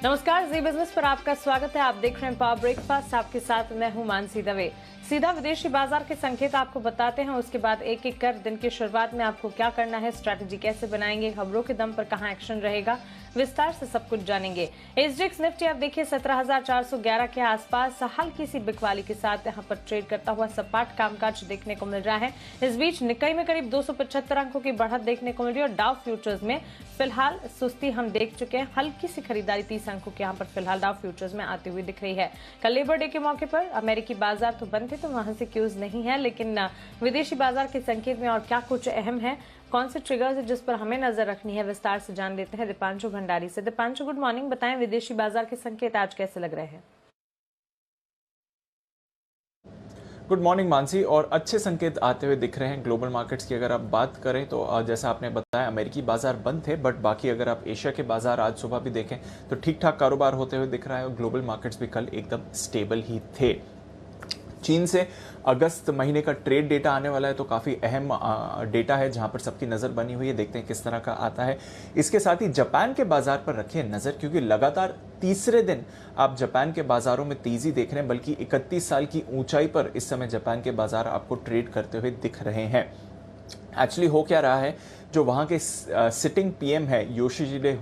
नमस्कार, जी बिजनेस पर आपका स्वागत है। आप देख रहे हैं पावर ब्रेकफास्ट। आपके साथ मैं हूं मानसी दवे। सीधा विदेशी बाजार के संकेत आपको बताते हैं, उसके बाद एक एक कर दिन की शुरुआत में आपको क्या करना है, स्ट्रैटेजी कैसे बनाएंगे, खबरों के दम पर कहां एक्शन रहेगा, विस्तार से सब कुछ जानेंगे। एसजीएक्स निफ्टी आप देखिए 17,411 के आसपास हल्की सी बिकवाली के साथ यहां पर ट्रेड करता हुआ सपाट कामकाज देखने को मिल रहा है। इस बीच निक्केई में करीब 275 अंकों की बढ़त देखने को मिल रही है और डाउ फ्यूचर्स में फिलहाल सुस्ती हम देख चुके हैं। हल्की सी खरीदारी 30 अंकों के यहाँ पर फिलहाल डाउ फ्यूचर्स में आती हुई दिख रही है। कल लेबर डे के मौके पर अमेरिकी बाजार तो बंद थे, तो वहां से क्यूज नहीं है, लेकिन विदेशी बाजार के संकेत में और क्या कुछ अहम है, कौन से ट्रिगर्स है जिस पर हमें नजर रखनी है, विस्तार से जान लेते हैं दीपांशु भंडारी से। Deepanshu, good morning. बताएं विदेशी बाजार के संकेत आज कैसे लग रहे हैं? Good morning Mansi. और अच्छे संकेत आते हुए दिख रहे हैं ग्लोबल मार्केट्स की। अगर आप बात करें तो जैसा आपने बताया अमेरिकी बाजार बंद थे, बट बाकी अगर आप एशिया के बाजार आज सुबह भी देखें तो ठीक ठाक कारोबार होते हुए दिख रहा है और ग्लोबल मार्केट्स भी कल एकदम स्टेबल ही थे। चीन से अगस्त महीने का ट्रेड डेटा आने वाला है, तो काफ़ी अहम डेटा है जहां पर सबकी नज़र बनी हुई है। देखते हैं किस तरह का आता है। इसके साथ ही जापान के बाजार पर रखिए नज़र, क्योंकि लगातार तीसरे दिन आप जापान के बाजारों में तेजी देख रहे हैं, बल्कि 31 साल की ऊंचाई पर इस समय जापान के बाजार आपको ट्रेड करते हुए दिख रहे हैं। एक्चुअली हो क्या रहा है, जो वहां के सिटिंग पीएम है योशिहिडे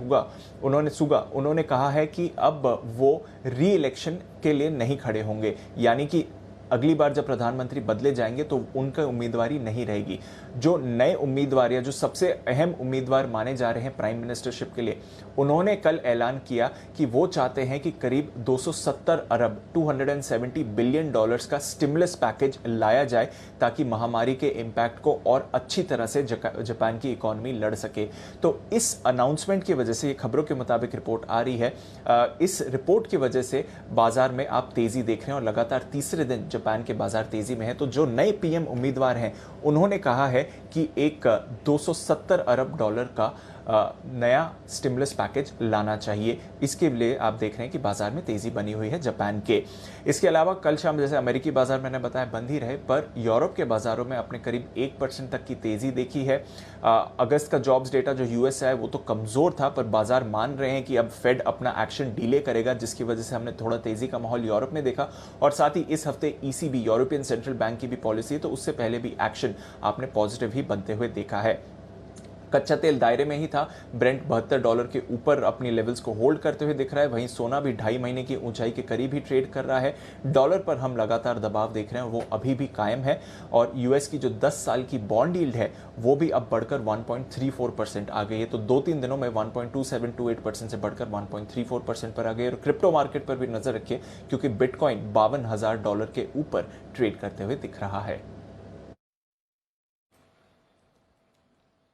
सुगा, उन्होंने कहा है कि अब वो री इलेक्शन के लिए नहीं खड़े होंगे, यानी कि अगली बार जब प्रधानमंत्री बदले जाएंगे तो उनका उम्मीदवारी नहीं रहेगी। जो नए उम्मीदवार या जो सबसे अहम उम्मीदवार माने जा रहे हैं प्राइम मिनिस्टरशिप के लिए, उन्होंने कल ऐलान किया कि वो चाहते हैं कि करीब 270 अरब 270 बिलियन डॉलर्स का स्टिमुलस पैकेज लाया जाए, ताकि महामारी के इम्पैक्ट को और अच्छी तरह से जापान की इकोनॉमी लड़ सके। तो इस अनाउंसमेंट की वजह से, ये खबरों के मुताबिक रिपोर्ट आ रही है, इस रिपोर्ट की वजह से बाजार में आप तेजी देख रहे हैं और लगातार तीसरे दिन जापान के बाजार तेजी में है। तो जो नए पीएम उम्मीदवार हैं, उन्होंने कहा है कि एक 270 अरब डॉलर का नया स्टिमुलस पैकेज लाना चाहिए। इसके लिए आप देख रहे हैं कि बाजार में तेजी बनी हुई है जापान के। इसके अलावा कल शाम जैसे अमेरिकी बाजार मैंने बताया बंद ही रहे, पर यूरोप के बाजारों में अपने करीब 1% तक की तेजी देखी है। अगस्त का जॉब्स डेटा जो यूएस से आया वो तो कमजोर था, पर बाजार मान रहे हैं कि अब फेड अपना एक्शन डिले करेगा, जिसकी वजह से हमने थोड़ा तेजी का माहौल यूरोप में देखा। और साथ ही इस हफ्ते ईसीबी, यूरोपियन सेंट्रल बैंक की भी पॉलिसी है, तो उससे पहले भी एक्शन आपने पॉजिटिव ही बनते हुए देखा है। कच्चा तेल दायरे में ही था, ब्रेंट $72 के ऊपर अपनी लेवल्स को होल्ड करते हुए दिख रहा है। वहीं सोना भी 2.5 महीने की ऊंचाई के करीब ही ट्रेड कर रहा है। डॉलर पर हम लगातार दबाव देख रहे हैं, वो अभी भी कायम है। और यूएस की जो 10 साल की बॉन्ड यील्ड है वो भी अब बढ़कर 1.34% आ गई है। तो 2-3 दिनों में 1.2728% से बढ़कर 1.34% पर आ गई है। और क्रिप्टो मार्केट पर भी नजर रखिए, क्योंकि बिटकॉइन $52,000 के ऊपर ट्रेड करते हुए दिख रहा है।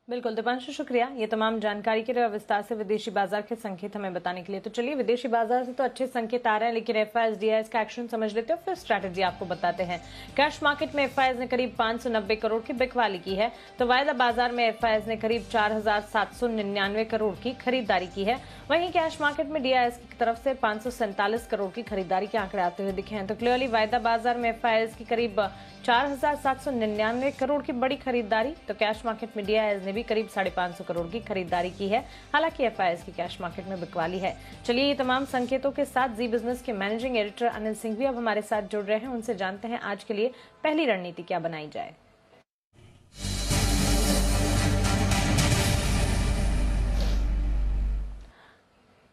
बिल्कुल दीपांशु, शुक्रिया ये तमाम जानकारी के लिए, विस्तार से विदेशी बाजार के संकेत हमें बताने के लिए। तो चलिए, विदेशी बाजार से तो अच्छे संकेत आ रहे हैं, लेकिन एफआईएस डीआईएस का एक्शन समझ लेते हैं, फिर स्ट्रैटेजी आपको बताते हैं। कैश मार्केट में एफआईएस ने करीब 590 करोड़ की बिकवाली की है, तो वायदा बाजार में एफआईएस ने करीब 4,799 करोड़ की खरीदारी की है। वहीं कैश मार्केट में डीआईएस की तरफ से 547 करोड़ की खरीदारी के आंकड़े आते हुए दिखे हैं। तो क्लियरली वायदा बाजार में एफआईएस की करीब 4,799 करोड़ की बड़ी खरीदारी, तो कैश मार्केट में डीआईएस ने भी करीब 550 करोड़ की खरीदारी की है। हालांकि एफआईएस की कैश मार्केट में बिकवाली है। चलिए, ये तमाम संकेतों के साथ जी बिजनेस के मैनेजिंग एडिटर अनिल सिंह भी अब हमारे साथ जुड़ रहे हैं। उनसे जानते हैं आज के लिए पहली रणनीति क्या बनाई जाए।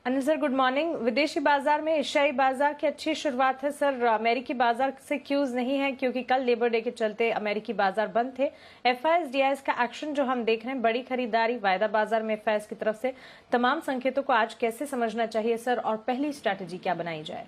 Anil sir, good morning. विदेशी बाजार में एशियाई बाजार की अच्छी शुरुआत है सर, अमेरिकी बाजार से क्यूज नहीं है, क्योंकि कल लेबर डे के चलते अमेरिकी बाजार बंद थे। एफआईएस डीआईएस का एक्शन जो हम देख रहे हैं, बड़ी खरीदारी वायदा बाजार में एफआईएस की तरफ से, तमाम संकेतों को आज कैसे समझना चाहिए सर, और पहली स्ट्रैटेजी क्या बनाई जाए?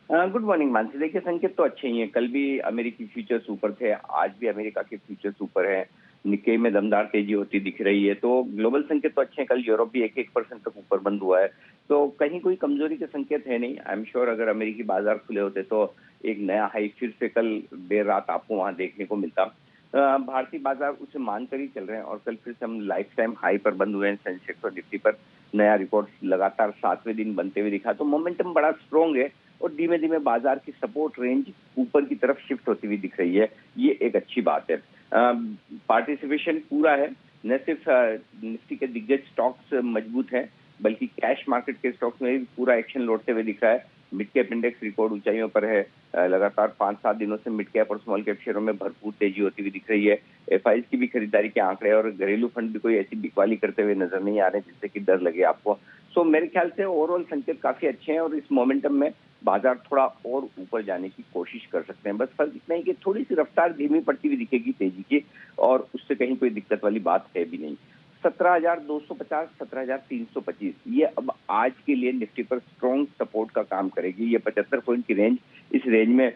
Good morning Mansi. देखिए, संकेत तो अच्छे ही हैं। कल भी अमेरिकी फ्यूचर्स ऊपर थे, आज भी अमेरिका के फ्यूचर्स ऊपर है। निक्केई में दमदार तेजी होती दिख रही है। तो ग्लोबल संकेत तो अच्छे हैं। कल यूरोप भी 1% तक ऊपर बंद हुआ है, तो कहीं कोई कमजोरी के संकेत है नहीं। आई एम श्योर अगर अमेरिकी बाजार खुले होते तो एक नया हाई फिर से कल देर रात आपको वहां देखने को मिलता। भारतीय बाजार उसे मानकर ही चल रहे हैं और कल फिर से हम लाइफ टाइम हाई पर बंद हुए हैं। सेंसेक्स और निफ्टी पर नया रिकॉर्ड लगातार 7वें दिन बनते हुए दिखा। तो मोमेंटम बड़ा स्ट्रॉन्ग है और धीमे धीमे बाजार की सपोर्ट रेंज ऊपर की तरफ शिफ्ट होती हुई दिख रही है। ये एक अच्छी बात है। पार्टिसिपेशन पूरा है, न सिर्फ निफ्टी के दिग्गज स्टॉक्स मजबूत हैं, बल्कि कैश मार्केट के स्टॉक्स में भी पूरा एक्शन लौटते हुए दिख रहा है। मिड कैप इंडेक्स रिकॉर्ड ऊंचाइयों पर है। लगातार 5-7 दिनों से मिड कैप और स्मॉल कैप शेयरों में भरपूर तेजी होती हुई दिख रही है। एफआईज की भी खरीदारी के आंकड़े और घरेलू फंड भी कोई ऐसी बिकवाली करते हुए नजर नहीं आ रहे जिससे कि डर लगे आपको। सो मेरे ख्याल से ओवरऑल संकेत काफी अच्छे हैं और इस मोमेंटम में बाजार थोड़ा और ऊपर जाने की कोशिश कर सकते हैं। बस फर्क इतना ही कि थोड़ी सी रफ्तार धीमी पड़ती हुई दिखेगी तेजी की, और उससे कहीं कोई दिक्कत वाली बात है भी नहीं। 17,250, 17,325 ये अब आज के लिए निफ्टी पर स्ट्रॉन्ग सपोर्ट का काम करेगी। ये 75 पॉइंट की रेंज, इस रेंज में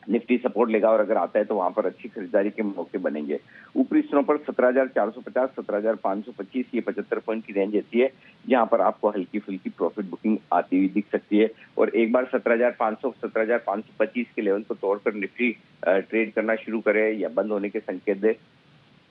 निफ्टी सपोर्ट लेगा और अगर आता है तो वहां पर अच्छी खरीदारी के मौके बनेंगे। ऊपरी स्तरों पर 17,450, 17,525 ये 75 पॉइंट की रेंज ऐसी है जहां पर आपको हल्की फुल्की प्रॉफिट बुकिंग आती हुई दिख सकती है। और एक बार 17,500, 17,525 के लेवल को तोड़कर निफ्टी ट्रेड करना शुरू करे या बंद होने के संकेत दे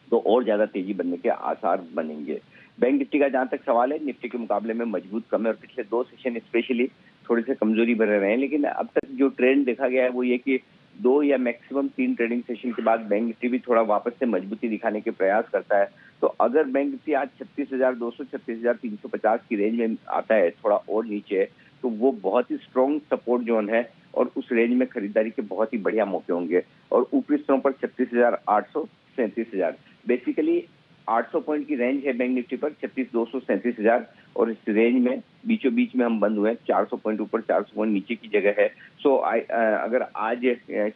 तो और ज्यादा तेजी बनने के आसार बनेंगे। बैंक निफ्टी का जहां तक सवाल है, निफ्टी के मुकाबले में मजबूत कम है और पिछले 2 सेशन स्पेशली थोड़े से कमजोरी भरे रहे हैं। लेकिन अब तक जो ट्रेंड देखा गया है वो ये कि 2 या मैक्सिमम 3 ट्रेडिंग सेशन के बाद बैंक निफ्टी भी थोड़ा वापस से मजबूती दिखाने के प्रयास करता है। तो अगर बैंक निफ्टी आज 36,200, 36,350 की रेंज में आता है, थोड़ा और नीचे है, तो वो बहुत ही स्ट्रॉन्ग सपोर्ट जोन है और उस रेंज में खरीदारी के बहुत ही बढ़िया मौके होंगे। और ऊपरी स्तरों पर 36,800, 37,000 बेसिकली 800 पॉइंट की रेंज है बैंक निफ्टी पर, 36,200, 37,000 और इस रेंज में बीचों बीच में हम बंद हुए हैं। 400 पॉइंट ऊपर, 400 पॉइंट नीचे की जगह है। सो अगर आज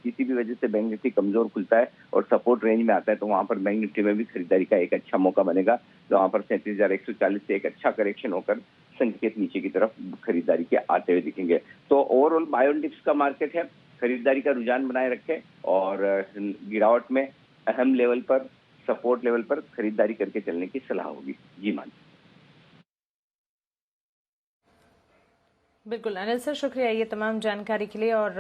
किसी भी वजह से बैंक निफ्टी कमजोर खुलता है और सपोर्ट रेंज में आता है तो वहां पर बैंक निफ्टी में भी खरीदारी का एक अच्छा मौका बनेगा। तो वहां पर 37,140 से एक अच्छा करेक्शन होकर संकेत नीचे की तरफ खरीदारी के आते हुए दिखेंगे। तो ओवरऑल बाय ऑन डिप्स का मार्केट है, खरीदारी का रुझान बनाए रखें और गिरावट में अहम लेवल पर, सपोर्ट लेवल पर खरीदारी करके चलने की सलाह होगी। जी मान। बिल्कुल अनिल सर, शुक्रिया ये तमाम जानकारी के लिए और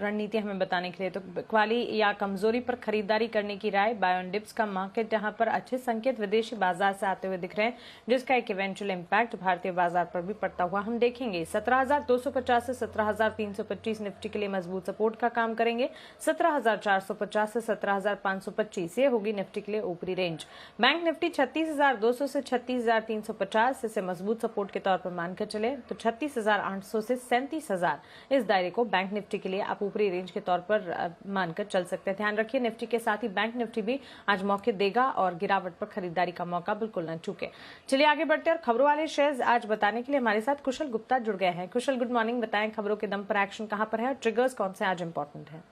रणनीति हमें बताने के लिए। तो बिकवाली या कमजोरी पर खरीदारी करने की राय, बाय ऑन डिप्स का मार्केट जहां पर अच्छे संकेत विदेशी बाजार से आते हुए दिख रहे हैं जिसका एक इवेंचुअल इम्पैक्ट भारतीय बाजार पर भी पड़ता हुआ हम देखेंगे। 17,250 से 17,325 निफ्टी के लिए मजबूत सपोर्ट का काम करेंगे। 17,450 से 17,525 ये होगी निफ्टी के लिए ऊपरी रेंज। बैंक निफ्टी 36,200 से 36,350 इसे मजबूत सपोर्ट के तौर पर मानकर चले तो 36,800 से 37,000 इस दायरे को बैंक निफ्टी के लिए आप ऊपरी रेंज के तौर पर मानकर चल सकते हैं। ध्यान रखिए निफ्टी के साथ ही बैंक निफ्टी भी आज मौके देगा और गिरावट पर खरीदारी का मौका बिल्कुल न चूके। चलिए आगे बढ़ते हैं और खबरों वाले शेयर्स आज बताने के लिए हमारे साथ कुशल गुप्ता जुड़ गए हैं। कुशल, गुड मॉर्निंग। बताएं खबरों के दम पर एक्शन कहां पर है और ट्रिगर्स कौन से आज इंपॉर्टेंट है?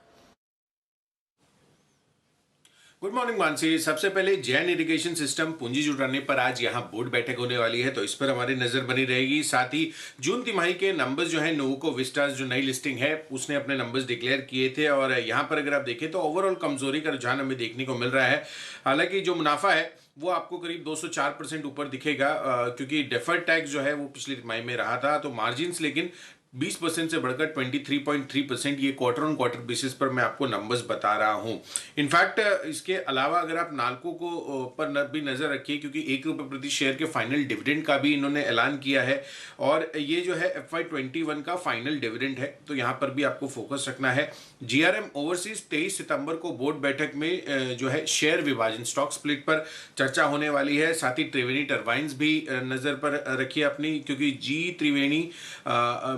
Good morning Mansi. सबसे पहले जैन इरिगेशन सिस्टम पूंजी जुटाने पर आज यहां बोर्ड बैठक होने वाली है तो इस पर हमारी नजर बनी रहेगी। साथ ही जून तिमाही के नंबर्स जो है, नोवोको विस्टास जो नई लिस्टिंग है उसने अपने नंबर्स डिक्लेयर किए थे और यहां पर अगर आप देखें तो ओवरऑल कमजोरी का रुझान हमें देखने को मिल रहा है। हालांकि जो मुनाफा है वो आपको करीब 204% ऊपर दिखेगा क्योंकि डेफर्ड टैक्स जो है वो पिछली तिमाही में रहा था। तो मार्जिन्स लेकिन 20% से बढ़कर 23.3% ये क्वार्टर ऑन क्वार्टर बेसिस पर मैं आपको नंबर्स बता रहा हूं। इनफैक्ट इसके अलावा अगर आप नाल्को को पर भी नजर रखिए क्योंकि ₹1 प्रति शेयर के फाइनल डिविडेंड का भी इन्होंने ऐलान किया है और ये जो है FY21 का फाइनल डिविडेंड है तो यहां पर भी आपको फोकस रखना है। GRM ओवरसीज 23 सितंबर को बोर्ड बैठक में जो है शेयर विभाजन, स्टॉक स्प्लिट पर चर्चा होने वाली है। साथ ही त्रिवेणी टर्बाइंस भी नजर पर रखिए अपनी, क्योंकि जी त्रिवेणी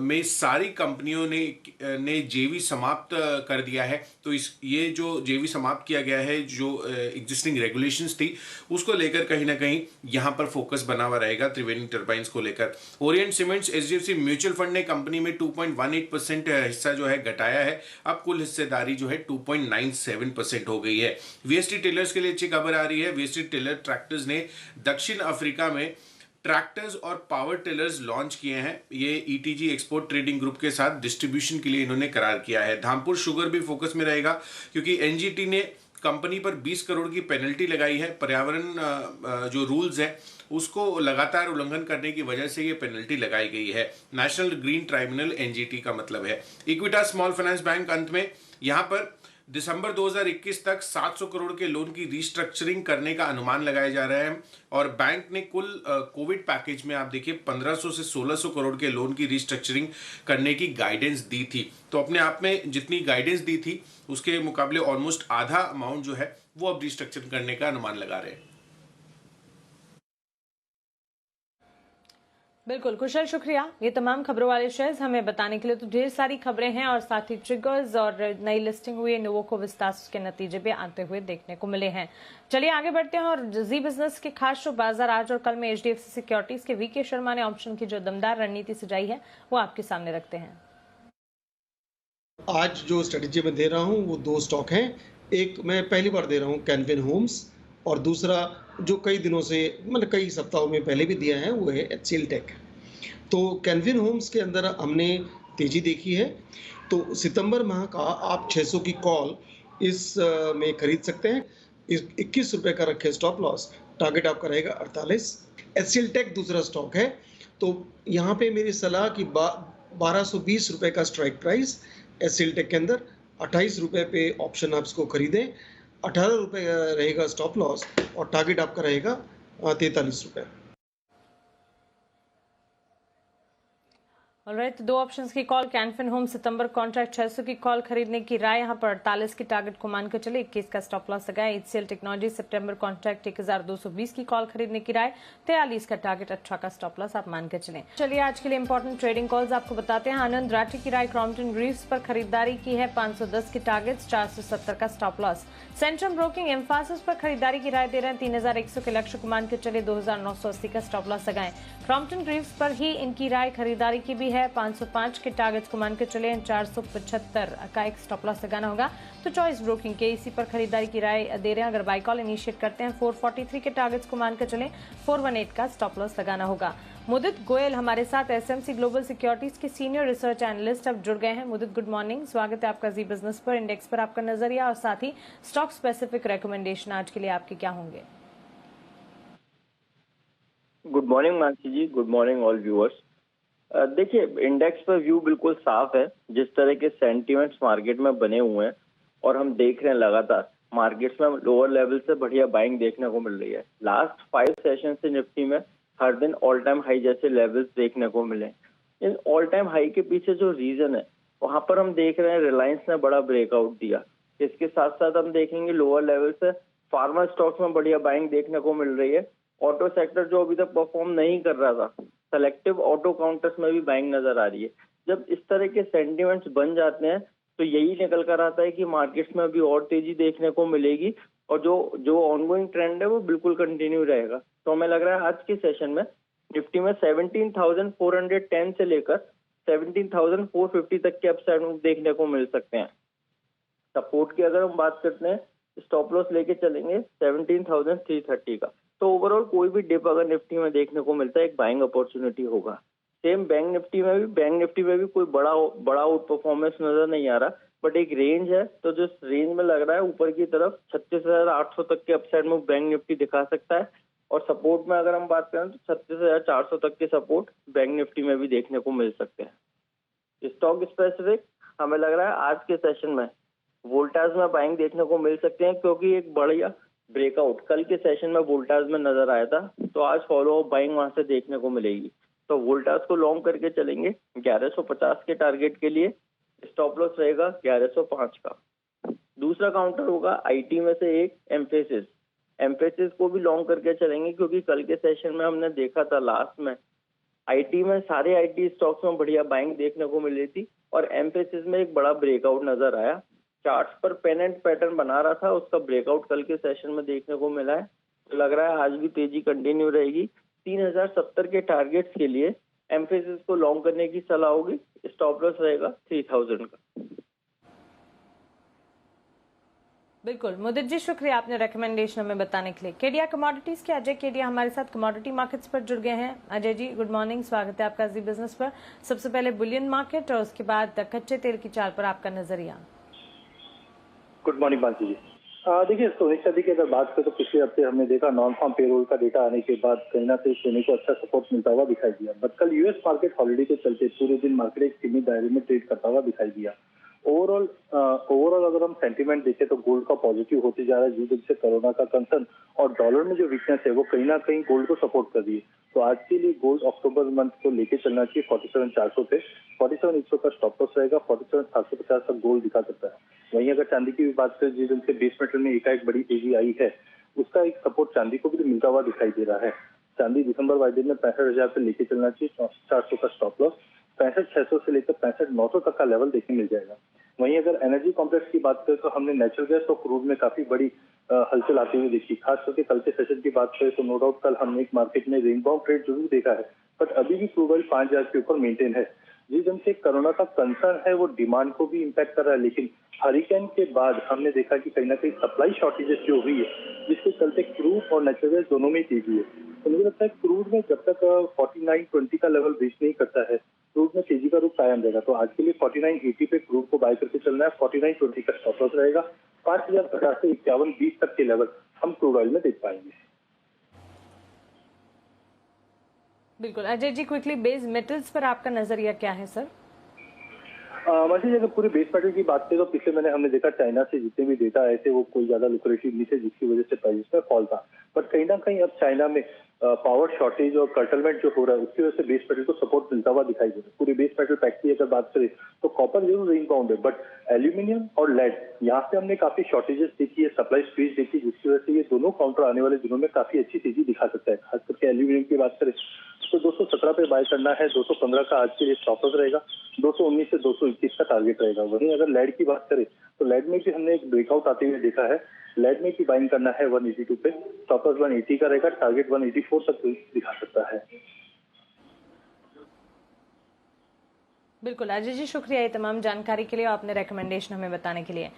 में सारी कंपनियों ने जेवी समाप्त कर दिया है। तो ये जो जेवी समाप्त किया गया है, जो एग्जिस्टिंग रेगुलेशंस थी उसको लेकर कहीं ना कहीं यहां पर फोकस बना हुआ रहेगा त्रिवेणी टर्बाइंस को लेकर। Orient cements HDFC mutual fund ने कंपनी में 2.18% हिस्सा जो है घटाया है। अब कुल हिस्सेदारी जो है 2.97% हो गई है। VST टेलर्स के लिए अच्छी खबर आ रही है। VST टेलर ट्रैक्टर्स ने दक्षिण अफ्रीका में ट्रैक्टर्स और पावर टिलर्स लॉन्च किए हैं। ये ETG एक्सपोर्ट ट्रेडिंग ग्रुप के साथ डिस्ट्रीब्यूशन के लिए इन्होंने करार किया है। धामपुर शुगर भी फोकस में रहेगा क्योंकि NGT ने कंपनी पर 20 करोड़ की पेनल्टी लगाई है। पर्यावरण जो रूल्स है उसको लगातार उल्लंघन करने की वजह से ये पेनल्टी लगाई गई है। नेशनल ग्रीन ट्राइब्यूनल NGT का मतलब है। इक्विटा स्मॉल फाइनेंस बैंक अंत में यहां पर दिसंबर 2021 तक 700 करोड़ के लोन की रिस्ट्रक्चरिंग करने का अनुमान लगाया जा रहा है और बैंक ने कुल कोविड पैकेज में आप देखिए 1500 से 1600 करोड़ के लोन की रिस्ट्रक्चरिंग करने की गाइडेंस दी थी। तो अपने आप में जितनी गाइडेंस दी थी उसके मुकाबले ऑलमोस्ट आधा अमाउंट जो है वो अब रिस्ट्रक्चर करने का अनुमान लगा रहे हैं। बिल्कुल कुशल, शुक्रिया ये तमाम खबरों वाले शेयर्स हमें बताने के लिए। तो ढेर सारी खबरें हैं और साथ ही ट्रिगर्स और नई लिस्टिंग हुई नोवोको विस्टास के नतीजे भी आते हुए देखने को मिले हैं। चलिए आगे बढ़ते हैं और जी बिजनेस के खास शो बाजार आज और कल में एचडीएफसी सिक्योरिटीज के वीके शर्मा ने ऑप्शन की जो दमदार रणनीति सजाई है वो आपके सामने रखते हैं। आज जो स्ट्रेटेजी में दे रहा हूँ वो 2 स्टॉक हैं। एक मैं पहली बार दे रहा हूँ कैनफिन होम्स, और दूसरा जो कई दिनों से मतलब कई सप्ताहों में पहले भी दिया है वो है एचसीएल टेक। तो कैनफिन होम्स के अंदर हमने तेजी देखी है, तो सितंबर माह का आप 600 की कॉल इस में खरीद सकते हैं। 21 रुपये का रखे स्टॉप लॉस, टारगेट आपका रहेगा 48। एचसीएल टेक दूसरा स्टॉक है, तो यहाँ पे मेरी सलाह कि 1220 रुपये का स्ट्राइक प्राइस एचसीएल टेक के अंदर, 28 रुपये पे ऑप्शन आप इसको खरीदें, 18 रुपये रहेगा स्टॉप लॉस और टारगेट आपका रहेगा 43 रुपये। ऑलराइट, 2 ऑप्शंस की कॉल कैनफिन होम सितंबर कॉन्ट्रैक्ट 600 की कॉल खरीदने की राय, यहां पर 48 की टारगेट को मानकर चले, 21 का स्टॉप लॉस लगाए। एचसीएल टेक्नोलॉजी सितंबर कॉन्ट्रैक्ट 1220 की कॉल खरीदने की राय, 43 का टारगेट, 18 का स्टॉप लॉस आप मानकर चले। चलिए आज के लिए इंपॉर्टेंट ट्रेडिंग कॉल्स आपको बताते हैं। आनंद राठी की राय क्रॉम्पटन ग्रीव्स पर खरीदारी की है, 510 की टारगेट, 470 का stop loss. Centrum broking Mphasis पर खरीदारी की राय दे रहे हैं, 3100 के लक्ष्य को मानकर चले, 2980 का स्टॉप लॉस लगाएं। क्रॉम्पटन ग्रीव्स पर ही इनकी राय खरीदारी की भी है, 505 के टारगेट्स को मानकर चले, 475 का एक स्टॉप लॉस लगाना होगा। तो चॉइस ब्रोकिंग के इसी पर खरीदारी की राय दे रहे हैं, अगर बाई कॉल इनिशिएट करते हैं 443 के टारगेट्स को मानकर चले, 418 का स्टॉप लॉस लगाना होगा। मुदित गोयल हमारे साथ एसएमसी ग्लोबल सिक्योरिटीज के सीनियर रिसर्च एनालिस्ट अब जुड़ गए हैं। मुदित गुड मॉर्निंग, स्वागत है आपका जी बिजनेस पर। इंडेक्स पर आपका नजरिया और साथ ही स्टॉक स्पेसिफिक रिकमेंडेशन आज के लिए आपके क्या होंगे? गुड मॉर्निंग मानसी जी, गुड मॉर्निंग ऑल व्यूअर्स। देखिए इंडेक्स पर व्यू बिल्कुल साफ है, जिस तरह के सेंटीमेंट्स मार्केट में बने हुए हैं और हम देख रहे हैं लगातार मार्केट्स में लोअर लेवल से बढ़िया बाइंग देखने को मिल रही है। लास्ट 5 सेशन से निफ्टी में हर दिन ऑल टाइम हाई जैसे लेवल्स देखने को मिले। इन ऑल टाइम हाई के पीछे जो रीजन है वहां पर हम देख रहे हैं रिलायंस ने बड़ा ब्रेकआउट दिया। इसके साथ साथ हम देखेंगे लोअर लेवल से फार्मा स्टॉक्स में बढ़िया बाइंग देखने को मिल रही है। ऑटो सेक्टर जो अभी तक परफॉर्म नहीं कर रहा था, सेलेक्टिव ऑटो काउंटर्स में भी बाइंग नजर आ रही है। जब इस तरह के सेंटिमेंट्स बन जाते हैं तो यही निकल कर आता है कि मार्केट्स में अभी और तेजी देखने को मिलेगी और जो ऑनगोइंग ट्रेंड है वो बिल्कुल कंटिन्यू रहेगा। तो हमें लग रहा है आज के सेशन में निफ्टी में 17,410 से लेकर 17,450 तक के अपसाइड मूव देखने को मिल सकते हैं। सपोर्ट की अगर हम बात करते हैं, स्टॉप लॉस लेके चलेंगे 17,330 का। तो ओवरऑल कोई भी डिप अगर निफ्टी में देखने को मिलता है एक बाइंग अपॉर्चुनिटी होगा। सेम बैंक निफ्टी में भी कोई बड़ा आउट परफॉर्मेंस नजर नहीं आ रहा, बट एक रेंज है, तो जो रेंज में लग रहा है ऊपर की तरफ 36,800 तक के अपसाइड में बैंक निफ्टी दिखा सकता है। और सपोर्ट में अगर हम बात करें तो 36,400 तक के सपोर्ट बैंक निफ्टी में भी देखने को मिल सकते हैं। स्टॉक स्पेसिफिक हमें लग रहा है आज के सेशन में वोल्टास में बाइंग देखने को मिल सकते हैं, क्योंकि एक बढ़िया ब्रेकआउट कल के सेशन में वोल्टास में नजर आया था, तो आज फॉलो अप बाइंग वहां से देखने को मिलेगी। तो वोल्टास को लॉन्ग करके चलेंगे 1150 के टारगेट के लिए, स्टॉप लॉस रहेगा 1105 का। दूसरा काउंटर होगा आईटी में से एक एम्फेसिस को भी लॉन्ग करके चलेंगे, क्योंकि कल के सेशन में हमने देखा था लास्ट में आईटी में सारे आईटी स्टॉक्स में बढ़िया बाइंग देखने को मिली थी और एम्फेसिस में एक बड़ा ब्रेकआउट नजर आया। चार्ट्स पर पेनेंट पैटर्न बना रहा था, उसका ब्रेकआउट कल के सेशन में देखने को मिला है। तो लग रहा है आज भी तेजी कंटिन्यू रहेगी। 3070 के टारगेट्स के लिए एम्फेसिस को लॉन्ग करने की सलाह होगी, स्टॉप लॉस रहेगा 3000 का। बिल्कुल मुदित जी, शुक्रिया आपने रिकमेंडेशन हमें बताने के लिए। केडिया कमोडिटीज के अजय केडिया हमारे साथ कमोडिटी मार्केट्स पर जुड़ गए हैं। अजय जी गुड मॉर्निंग, स्वागत है आपका जी बिजनेस पर। सबसे पहले बुलियन मार्केट और उसके बाद कच्चे तेल की चाल पर आपका नजरिया। गुड मॉर्निंग मानसी जी। देखिए सोने चांदी की अगर बात करें तो पिछले हफ्ते हमने देखा नॉन फार्म पेरोल का डेटा आने के बाद कहीं ना कहीं सोने को अच्छा सपोर्ट मिलता हुआ दिखाई दिया। बट कल यूएस मार्केट हॉलिडे के चलते पूरे दिन मार्केट एक सीमित दायरे में ट्रेड करता हुआ दिखाई दिया। ओवरऑल अगर हम सेंटीमेंट देखें तो गोल्ड का पॉजिटिव होते जा रहा है, जिस से कोरोना का कंसर्न और डॉलर में जो वीकनेस है वो कहीं ना कहीं गोल्ड को सपोर्ट कर रही है। तो आज के लिए गोल्ड अक्टूबर मंथ को लेके चलना चाहिए 47,400 से 47,100 का स्टॉप लॉस रहेगा। 47,750 तक गोल्ड दिखा सकता है। वहीं अगर चांदी की भी बात करें, जिस से बेस मेटल में एकाएक बड़ी तेजी आई है, उसका एक सपोर्ट चांदी को भी मिलता हुआ दिखाई दे रहा है। चांदी दिसंबर वाइडेन में 65,000 पे लेके चलना चाहिए, 6400 का स्टॉप लॉस, 65,600 से लेकर 65,900 तक का लेवल देखने मिल जाएगा। वहीं अगर एनर्जी कॉम्प्लेक्स की बात करें तो हमने नेचुरल गैस और क्रूड में काफी बड़ी हलचल आती हुई देखी। खास करके कल के सेशन की बात करें तो नो डाउट कल हमने एक मार्केट में रेंज बाउंड ट्रेड जरूर देखा है, बट अभी भी क्रूड ऑयल 5,000 के ऊपर मेंटेन है। जिस ढंग से कोरोना का कंसर्न है वो डिमांड को भी इम्पैक्ट कर रहा है, लेकिन हरिकेन के बाद हमने देखा कि कहीं ना कहीं सप्लाई शॉर्टेजेस जो हुई है जिसके चलते क्रूड और नेचुरल गैस दोनों में तेजी है। तो मुझे लगता है क्रूड में जब तक 49.20 का लेवल रीच नहीं करता है क्रूड में तेजी का रूप कायम रहेगा। तो आज के लिए 49.80 पे क्रूड को बाय करके चलना है, 49.20 का स्टॉप लॉस रहेगा, 5,050 से 51.20 तक के लेवल हम क्रूड ऑयल में देख पाएंगे। बिल्कुल Ajay ji, quickly base metals पर आपका नजरिया क्या है सर? वैसे अगर पूरे बेस मेटल की बात करें तो पिछले महीने हमने देखा चाइना से जितने भी डेटा आए थे वो कोई ज्यादा लुक्रेटिव नहीं थे, जिसकी वजह से प्राइस में फॉल था। बट कहीं ना कहीं अब चाइना में पावर शॉर्टेज और कर्टलमेंट जो हो रहा है उसकी वजह से बेस मेटल को सपोर्ट मिलता हुआ दिखाई दे रहा है। पूरे बेस मेटल पैक की अगर बात करें तो कॉपर जरूर रेंज बाउंड है, बट एल्यूमिनियम और लेड यहाँ पे हमने काफी शॉर्टेजेस देखी है, सप्लाई स्क्वीज देखी, जिसकी वजह से ये दोनों काउंटर आने वाले दिनों में काफी अच्छी तेजी दिखा सकता है। खास करके एल्यूमिनियम की बात करें तो 217 पे बाय करना है, 215 का आज के लिए स्टॉप लॉस रहेगा, 219 से 221 का टारगेट रहेगा। वहीं अगर लेड की बात करें तो लेड में भी हमने एक ब्रेकआउट आते हुए देखा है, लेड में भी बाइंग करना है 182 पे, स्टॉप लॉस 180 का रहेगा, टारगेट 184 तक दिखा सकता है। बिल्कुल अजय जी, शुक्रिया ये तमाम जानकारी के लिए, आपने रिकमेंडेशन हमें बताने के लिए।